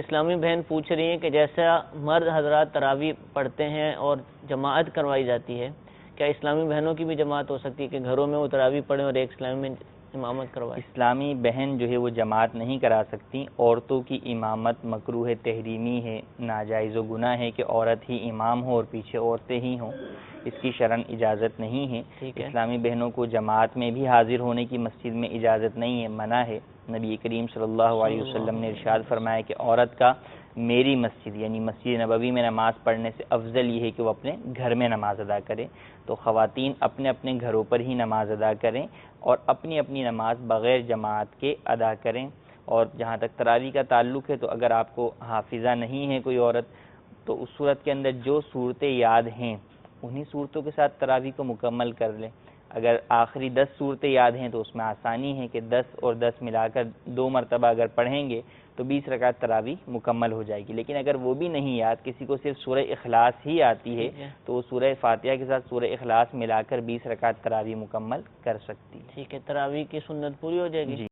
اسلامی بہن پوچھ رہی ہیں کہ جیسا مرد حضرات تراویح پڑھتے ہیں اور جماعت کروائی جاتی ہے، کیا اسلامی بہنوں کی بھی جماعت ہو سکتی ہے کہ گھروں میں وہ تراویح پڑھیں اور ایک اسلامی میں امامت کروائیں؟ اسلامی بہن جو ہے وہ جماعت نہیں کرا سکتی. عورتوں کی امامت مکروہ تحریمی ہے، ناجائز و گناہ ہے کہ عورت ہی امام ہو اور پیچھے عورتیں ہی ہوں، اس کی شرعاً اجازت نہیں ہے. اسلامی بہنوں کو جماعت میں بھی حاضر ہونے کی مسجد میں اجازت نہیں ہے، منع ہے. نبی کریم صلی اللہ علیہ وسلم نے ارشاد فرمایا کہ عورت کا میری مسجد یعنی مسجد نبوی میں نماز پڑھنے سے افضل یہ ہے کہ وہ اپنے گھر میں نماز ادا کرے. تو خواتین اپنے اپنے گھروں پر ہی نماز ادا کریں اور اپنی اپنی نماز بغیر جماعت کے ادا کریں. اور جہاں تک تراویح کا تعلق ہے تو اگر آپ کو حافظہ نہیں ہے کوئی عورت تو اس صورت کے اندر جو صورتیں یاد ہیں انہی صورتوں کے ساتھ تراویح کو مکمل کر لیں. اگر آخری 10 صورتیں یاد ہیں تو اس میں آسانی ہے کہ 10 اور 10 ملا کر 2 مرتبہ اگر پڑھیں گے تو 20 رکعت تراویح مکمل ہو جائے گی. لیکن اگر وہ بھی نہیں یاد، کسی کو صرف سورہ اخلاص ہی آتی ہے تو وہ سورہ فاتحہ کے ساتھ سورہ اخلاص ملا کر 20 رکعت تراویح مکمل کر سکتی ہے. ٹھیک ہے، تراویح کی سنت پوری ہو جائے گی.